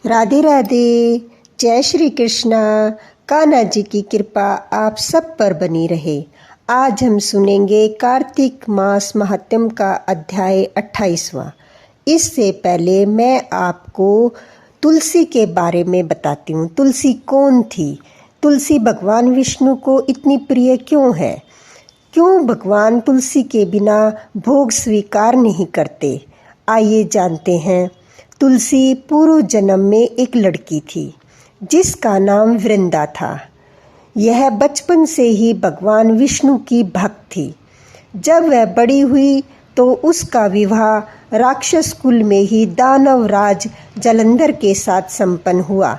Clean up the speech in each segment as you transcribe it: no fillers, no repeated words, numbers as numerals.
राधे राधे। जय श्री कृष्णा। कान्हा जी की कृपा आप सब पर बनी रहे। आज हम सुनेंगे कार्तिक मास महात्म्य का अध्याय 28वां। इससे पहले मैं आपको तुलसी के बारे में बताती हूँ। तुलसी कौन थी? तुलसी भगवान विष्णु को इतनी प्रिय क्यों है? क्यों भगवान तुलसी के बिना भोग स्वीकार नहीं करते? आइए जानते हैं। तुलसी पूर्व जन्म में एक लड़की थी जिसका नाम वृंदा था। यह बचपन से ही भगवान विष्णु की भक्त थी। जब वह बड़ी हुई तो उसका विवाह राक्षस कुल में ही दानव राज जलंधर के साथ संपन्न हुआ।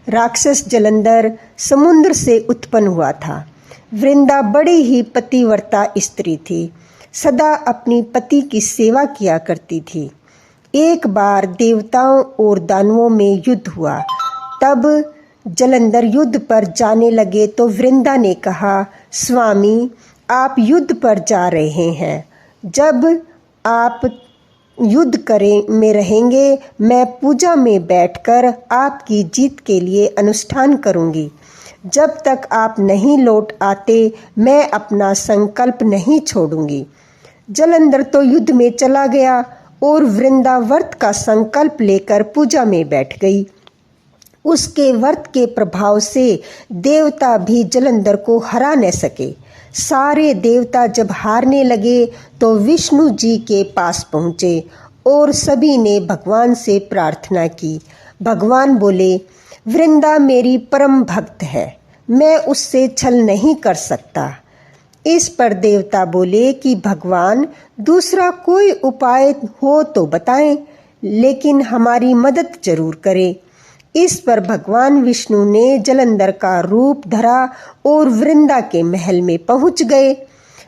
राक्षस जलंधर समुद्र से उत्पन्न हुआ था। वृंदा बड़ी ही पतिव्रता स्त्री थी, सदा अपनी पति की सेवा किया करती थी। एक बार देवताओं और दानवों में युद्ध हुआ। तब जलंधर युद्ध पर जाने लगे तो वृंदा ने कहा, स्वामी आप युद्ध पर जा रहे हैं। जब आप युद्ध में रहेंगे मैं पूजा में बैठकर आपकी जीत के लिए अनुष्ठान करूंगी। जब तक आप नहीं लौट आते मैं अपना संकल्प नहीं छोड़ूंगी। जलंधर तो युद्ध में चला गया और वृंदा व्रत का संकल्प लेकर पूजा में बैठ गई। उसके व्रत के प्रभाव से देवता भी जलंधर को हरा न सके। सारे देवता जब हारने लगे तो विष्णु जी के पास पहुँचे और सभी ने भगवान से प्रार्थना की। भगवान बोले, वृंदा मेरी परम भक्त है, मैं उससे छल नहीं कर सकता। इस पर देवता बोले कि भगवान दूसरा कोई उपाय हो तो बताएं, लेकिन हमारी मदद जरूर करें। इस पर भगवान विष्णु ने जलंधर का रूप धरा और वृंदा के महल में पहुंच गए।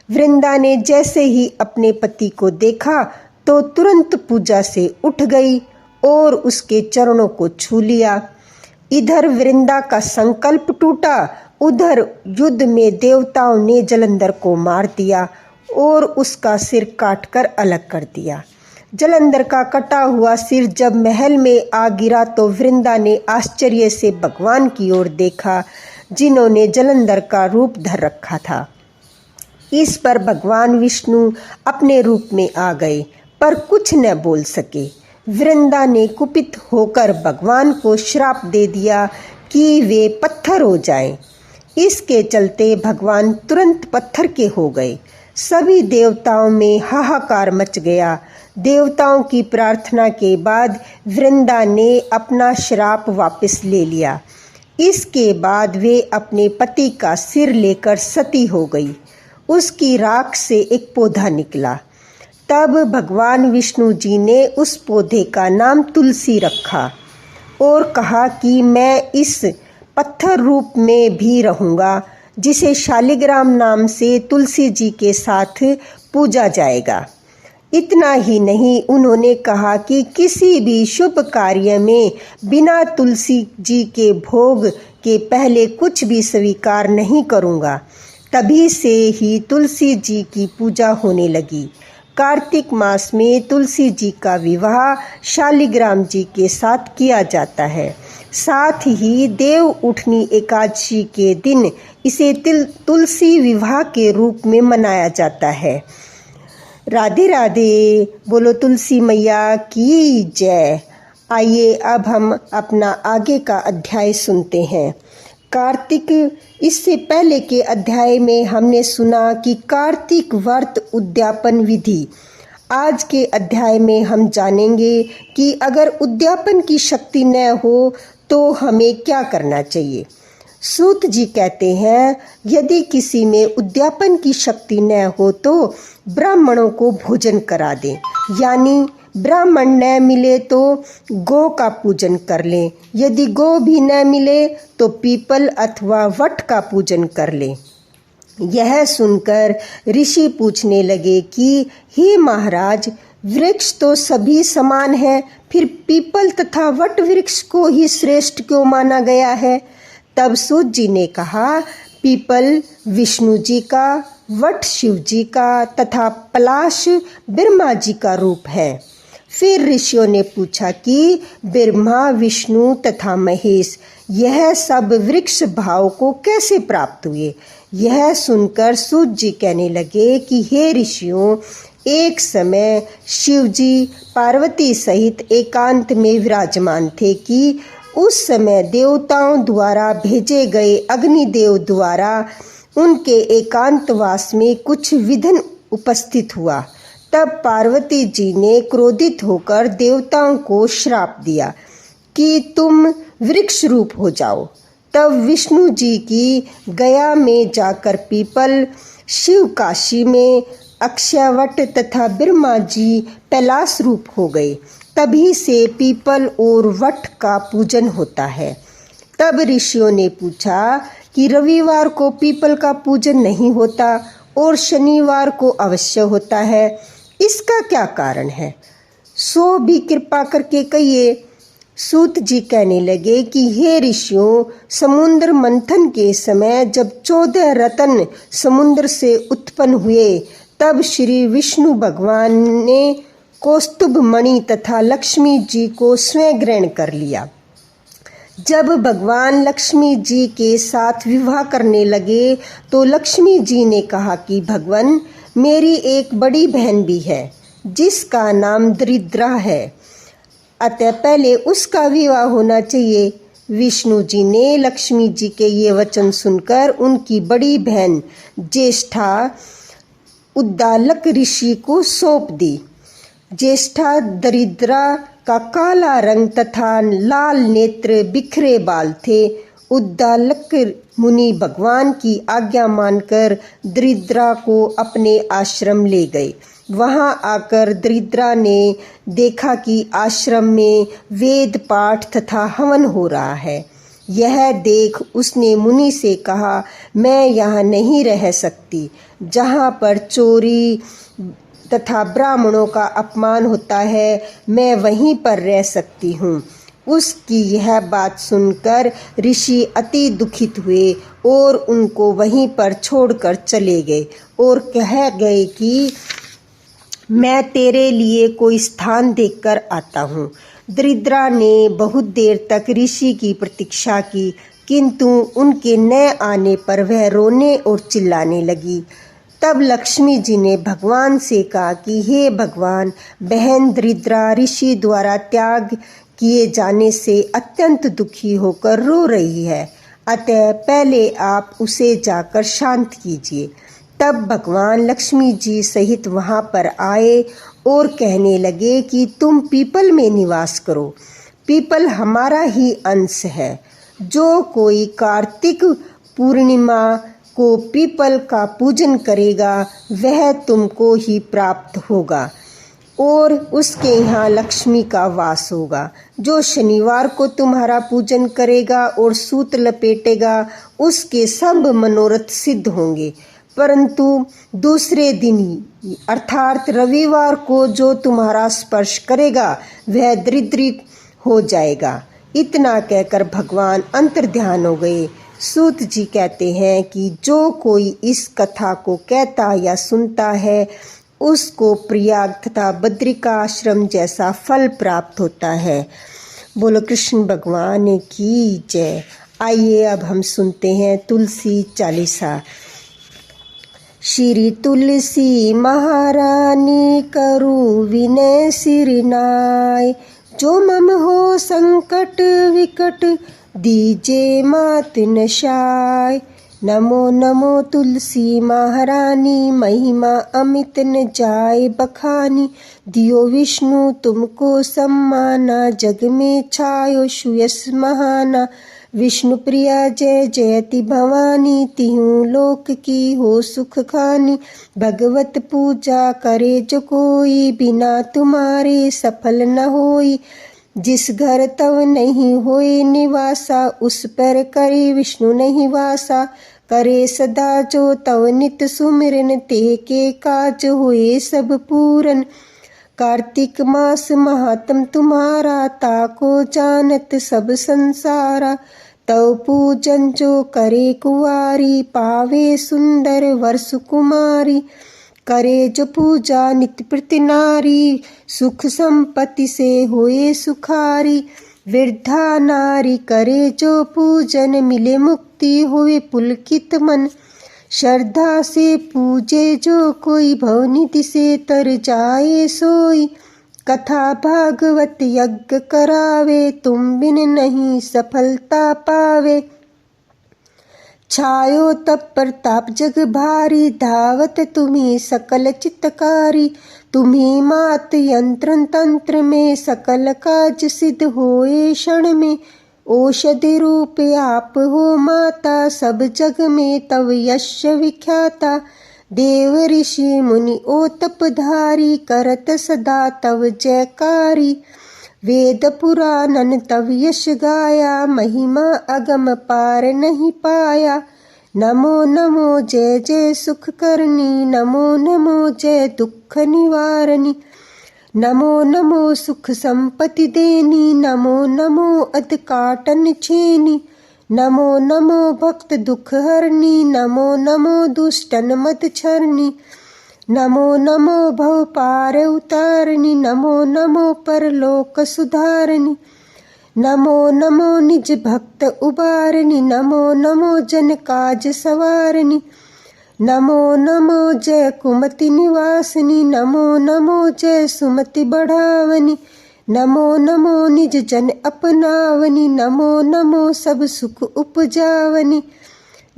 वृंदा ने जैसे ही अपने पति को देखा तो तुरंत पूजा से उठ गई और उसके चरणों को छू लिया। इधर वृंदा का संकल्प टूटा, उधर युद्ध में देवताओं ने जलंधर को मार दिया और उसका सिर काटकर अलग कर दिया। जलंधर का कटा हुआ सिर जब महल में आ गिरा तो वृंदा ने आश्चर्य से भगवान की ओर देखा जिन्होंने जलंधर का रूप धर रखा था। इस पर भगवान विष्णु अपने रूप में आ गए पर कुछ न बोल सके। वृंदा ने कुपित होकर भगवान को श्राप दे दिया कि वे पत्थर हो जाएं। इसके चलते भगवान तुरंत पत्थर के हो गए। सभी देवताओं में हाहाकार मच गया। देवताओं की प्रार्थना के बाद वृंदा ने अपना श्राप वापस ले लिया। इसके बाद वे अपने पति का सिर लेकर सती हो गई। उसकी राख से एक पौधा निकला। तब भगवान विष्णु जी ने उस पौधे का नाम तुलसी रखा और कहा कि मैं इस पत्थर रूप में भी रहूँगा, जिसे शालिग्राम नाम से तुलसी जी के साथ पूजा जाएगा। इतना ही नहीं, उन्होंने कहा कि किसी भी शुभ कार्य में बिना तुलसी जी के भोग के पहले कुछ भी स्वीकार नहीं करूँगा। तभी से ही तुलसी जी की पूजा होने लगी। कार्तिक मास में तुलसी जी का विवाह शालिग्राम जी के साथ किया जाता है। साथ ही देव उठनी एकादशी के दिन इसे तुलसी विवाह के रूप में मनाया जाता है। राधे राधे। बोलो तुलसी मैया की जय। आइए अब हम अपना आगे का अध्याय सुनते हैं। कार्तिक, इससे पहले के अध्याय में हमने सुना कि कार्तिक व्रत उद्यापन विधि। आज के अध्याय में हम जानेंगे कि अगर उद्यापन की शक्ति न हो तो हमें क्या करना चाहिए। सूत जी कहते हैं, यदि किसी में उद्यापन की शक्ति न हो तो ब्राह्मणों को भोजन करा दें, यानी ब्राह्मण न मिले तो गौ का पूजन कर लें। यदि गौ भी न मिले तो पीपल अथवा वट का पूजन कर लें। यह सुनकर ऋषि पूछने लगे कि हे महाराज, वृक्ष तो सभी समान है, फिर पीपल तथा वट वृक्ष को ही श्रेष्ठ क्यों माना गया है? तब सूत जी ने कहा, पीपल विष्णु जी का, वट शिव जी का तथा पलाश ब्रह्मा जी का रूप है। फिर ऋषियों ने पूछा कि ब्रह्मा, विष्णु तथा महेश यह सब वृक्ष भाव को कैसे प्राप्त हुए। यह सुनकर सूत जी कहने लगे कि हे ऋषियों, एक समय शिव जी पार्वती सहित एकांत में विराजमान थे कि उस समय देवताओं द्वारा भेजे गए अग्निदेव द्वारा उनके एकांतवास में कुछ विघ्न उपस्थित हुआ। तब पार्वती जी ने क्रोधित होकर देवताओं को श्राप दिया कि तुम वृक्ष रूप हो जाओ। तब विष्णु जी की गया में जाकर पीपल, शिव काशी में अक्षयवट तथा ब्रह्मा जी कैलाश रूप हो गए। तभी से पीपल और वट का पूजन होता है। तब ऋषियों ने पूछा कि रविवार को पीपल का पूजन नहीं होता और शनिवार को अवश्य होता है, इसका क्या कारण है? सो भी कृपा करके कहिए। सूत जी कहने लगे कि हे ऋषियों, समुद्र मंथन के समय जब 14 रत्न समुद्र से उत्पन्न हुए, तब श्री विष्णु भगवान ने कौस्तुभ मणि तथा लक्ष्मी जी को स्वयं ग्रहण कर लिया। जब भगवान लक्ष्मी जी के साथ विवाह करने लगे तो लक्ष्मी जी ने कहा कि भगवान, मेरी एक बड़ी बहन भी है जिसका नाम दरिद्रा है, अतः पहले उसका विवाह होना चाहिए। विष्णु जी ने लक्ष्मी जी के ये वचन सुनकर उनकी बड़ी बहन ज्येष्ठा उद्दालक ऋषि को सौंप दी। ज्येष्ठा दरिद्रा का काला रंग तथा लाल नेत्र, बिखरे बाल थे। उद्दालक मुनि भगवान की आज्ञा मानकर दरिद्रा को अपने आश्रम ले गए। वहां आकर दरिद्रा ने देखा कि आश्रम में वेद पाठ तथा हवन हो रहा है। यह देख उसने मुनि से कहा, मैं यहाँ नहीं रह सकती, जहाँ पर चोरी तथा ब्राह्मणों का अपमान होता है, मैं वहीं पर रह सकती हूँ। उसकी यह बात सुनकर ऋषि अति दुखित हुए और उनको वहीं पर छोड़कर चले गए और कह गए कि मैं तेरे लिए कोई स्थान देखकर आता हूँ। दरिद्रा ने बहुत देर तक ऋषि की प्रतीक्षा की, किंतु उनके न आने पर वह रोने और चिल्लाने लगी। तब लक्ष्मी जी ने भगवान से कहा कि हे भगवान, बहन दरिद्रा ऋषि द्वारा त्याग किए जाने से अत्यंत दुखी होकर रो रही है, अतः पहले आप उसे जाकर शांत कीजिए। तब भगवान लक्ष्मी जी सहित वहाँ पर आए और कहने लगे कि तुम पीपल में निवास करो। पीपल हमारा ही अंश है। जो कोई कार्तिक पूर्णिमा को पीपल का पूजन करेगा वह तुमको ही प्राप्त होगा और उसके यहाँ लक्ष्मी का वास होगा। जो शनिवार को तुम्हारा पूजन करेगा और सूत लपेटेगा उसके सब मनोरथ सिद्ध होंगे, परंतु दूसरे दिन अर्थात रविवार को जो तुम्हारा स्पर्श करेगा वह दरिद्री हो जाएगा। इतना कहकर भगवान अंतर्ध्यान हो गए। सूत जी कहते हैं कि जो कोई इस कथा को कहता या सुनता है उसको प्रयाग तथा बद्रिका आश्रम जैसा फल प्राप्त होता है। बोलो कृष्ण भगवान की जय। आइए अब हम सुनते हैं तुलसी चालीसा। श्री तुलसी महारानी करू विनय सिरनाय, जो मम हो संकट विकट दीजे मात नशाय। नमो नमो तुलसी महारानी, महिमा अमित न जाय बखानी। दियो विष्णु तुमको सम्माना, जग में छायो सुयस महाना। विष्णु प्रिया जय जयति भवानी, तिहु लोक की हो सुख खानी। भगवत पूजा करे जो कोई, बिना तुम्हारे सफल न होई। जिस घर तव नहीं होए निवासा, उस पर करे विष्णु नहीं वासा। करे सदा जो तव नित सुमिरन, ते के काज हुए सब पूरन। कार्तिक मास महात्म तुम्हारा, ताको जानत सब संसारा। तव पूजन जो करे कुवारी, पावे सुंदर वर सुकुमारी। करे जो पूजा नित्य प्रति नारी, सुख संपत्ति से होए सुखारी। वृद्धा नारी करे जो पूजन, मिले मुक्ति होए पुलकित मन। श्रद्धा से पूजे जो कोई, भवनिधि से तर जाए सोई। कथा भागवत यज्ञ करावे, तुम बिन नहीं सफलता पावे। छायो तप प्रताप जग भारी, धावत तुम्ही सकल चित्तकारी। तुम्ही मात यंत्र तंत्र में, सकल काज सिद्ध होए क्षण में। औषधि रूप आप हो माता, सब जग में तव यश विख्याता। देव ऋषि मुनि ओ तपधारी, करत सदा तव जयकारी। वेद पुराणन तव यश गाया, महिमा अगम पार नहीं पाया। नमो नमो जय जय सुख करनी, नमो नमो जय दुख निवारणी। नमो नमो सुख संपत्ति देनी, नमो नमो अध काटन छेनी। नमो नमो भक्त दुख हरनी, नमो नमो दुष्टन मद छरनी। नमो नमो भव पार उतारनी, नमो नमो परलोक सुधारनी। नमो नमो निज भक्त उबारनी, नमो नमो जन काज सवारनी। नमो नमो जय कुमति निवासनी, नमो नमो जय सुमति बढ़ावनी। नमो नमो निज जन अपनावनी, नमो नमो सब सुख उपजावनी।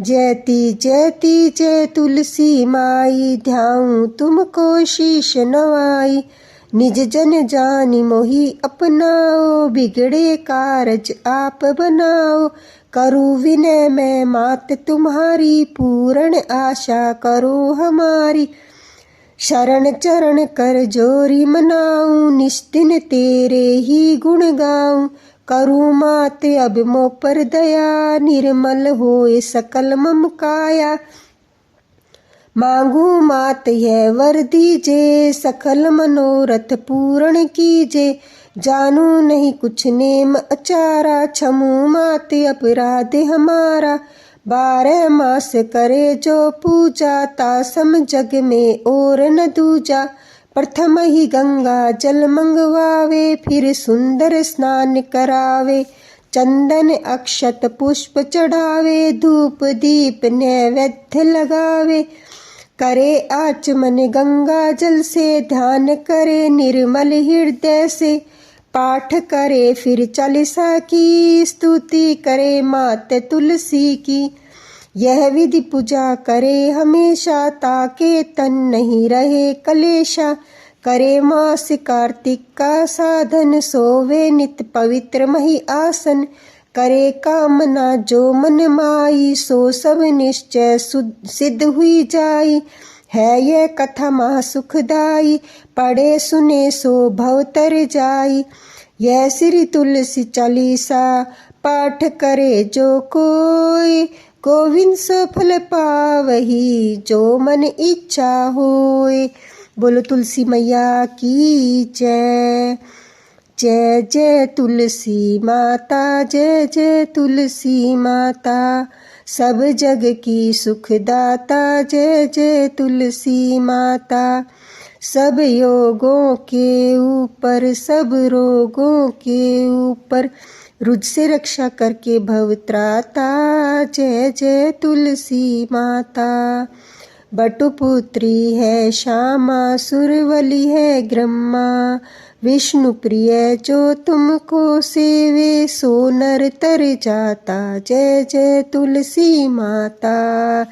जयति जयति जय तुलसी माई, ध्याऊं तुमको शीश नवाई। निज जन जानि मोहि अपनाओ, बिगड़े कारज आप बनाओ। करूँ विनय मैं मात तुम्हारी, पूर्ण आशा करो हमारी। शरण चरण कर जोरी मनाऊं, निस्दिन तेरे ही गुण गाऊं। करूँ मात अब मो पर दया, निर्मल होए सकल मम काया। मांगू मात यह वर दीजे, सकल मनोरथ पूर्ण कीजे। जानू नहीं कुछ नेम अचारा, क्षमू मात अपराध हमारा। 12 मास करे जो पूजा, तासम जग में और न दूजा। प्रथम ही गंगा जल मंगवावे, फिर सुंदर स्नान करावे। चंदन अक्षत पुष्प चढ़ावे, धूप दीप नैवेद्य लगावे। करे आचमन गंगा जल से, ध्यान करे निर्मल हृदय से। पाठ करे फिर चालीसा की, स्तुति करे मात तुलसी की। यह विधि पूजा करे हमेशा, ताके तन नहीं रहे कलेशा। करे मास कार्तिक का साधन, सोवे नित पवित्र मही आसन। करे कामना जो मन माई, सो सब निश्चय सिद्ध हुई जाई। है यह कथा महा सुखदाई, पढ़े सुने सो भव तर जाई। यह श्री तुलसी चालीसा, पाठ करे जो कोई। गोविंद सो फल पावही, जो मन इच्छा होय। बोलो तुलसी मैया की जय। जय जय तुलसी माता, जय जय तुलसी माता। सब जग की सुखदाता, जय जय तुलसी माता। सब योगों के ऊपर, सब रोगों के ऊपर, रुज से रक्षा करके भव त्राता। जय जय तुलसी माता। बटुपुत्री है श्यामा, सुरवली है ग्रह्मा। विष्णु प्रिय जो तुमको सेवे, सो नर तर जाता। जय जय तुलसी माता।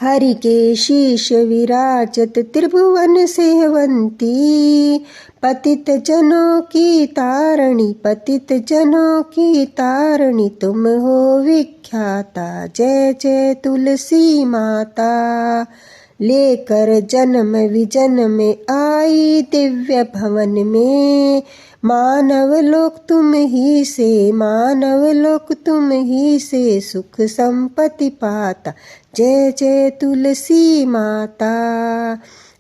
हरि के शीश विराजत त्रिभुवन सेवंती। पतित जनों की तारणी, पतित जनों की तारणी, तुम हो विख्याता। जय जय तुलसी माता। लेकर जन्म विजन्म आई, दिव्य भवन में। मानव लोक तुम ही से, मानव लोक तुम ही से, सुख संपत्ति पाता। जय जय तुलसी माता।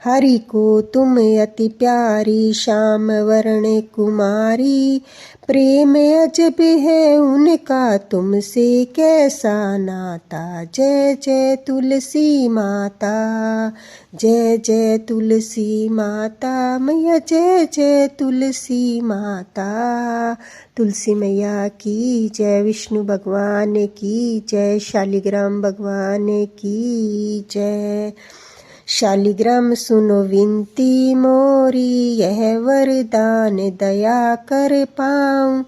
हरि को तुम अति प्यारी श्याम वर्ण कुमारी, प्रेम अजब है उनका तुमसे कैसा नाता। जय जय तुलसी माता, जय जय तुलसी माता मैया, जय जय तुलसी माता। तुलसी मैया की जय, विष्णु भगवान की जय, शालिग्राम भगवान की जय। शालिग्राम सुनो विनती मोरी, यह वरदान दया कर पाऊं।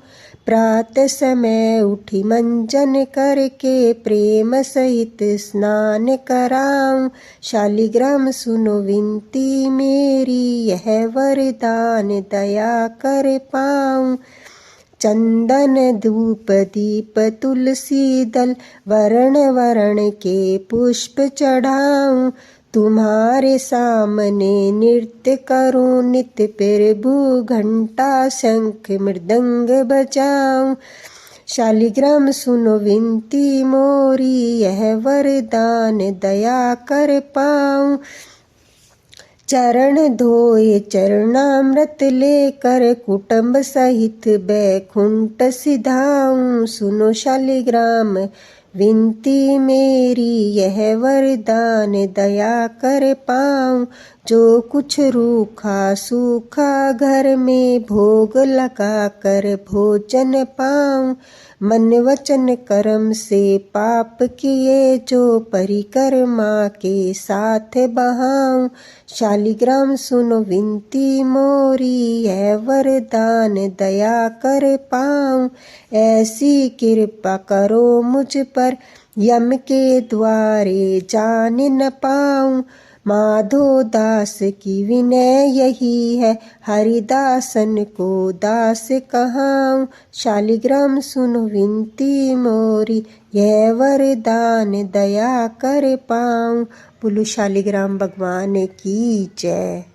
प्रात समय उठी मंजन करके, प्रेम सहित स्नान कराऊं। शालिग्राम सुनो विनती मेरी, यह वरदान दया कर पाऊं। चंदन धूप दीप तुलसी दल, वर्ण वर्ण के पुष्प चढ़ाऊं। तुम्हारे सामने नृत्य करूं, नित्य प्रभु घंटा शंख मृदंग बजाऊं। शालिग्राम सुनो विनती मोरी, यह वरदान दया कर पाऊं। चरण धोए चरणामृत लेकर, कुटुंब सहित बैकुंठ सिधाऊं। सुनो शालिग्राम विनती मेरी, यह वरदान दया कर पाऊं। जो कुछ रूखा सूखा घर में, भोग लगा कर भोजन पाऊं। मन वचन कर्म से पाप किए, जो परिक्रमा के साथ बहाऊं। शालिग्राम सुनो विनती मोरी, यह वरदान दया कर पाऊं। ऐसी कृपा करो मुझ पर, यम के द्वारे जान न पाऊं। माधो दास की विनय यही है, हरिदासन को दास कहाऊं। शालिग्राम सुनो विनती मोरी, यह वरदान दया कर पाऊं। बोलो शालिग्राम भगवान की जय।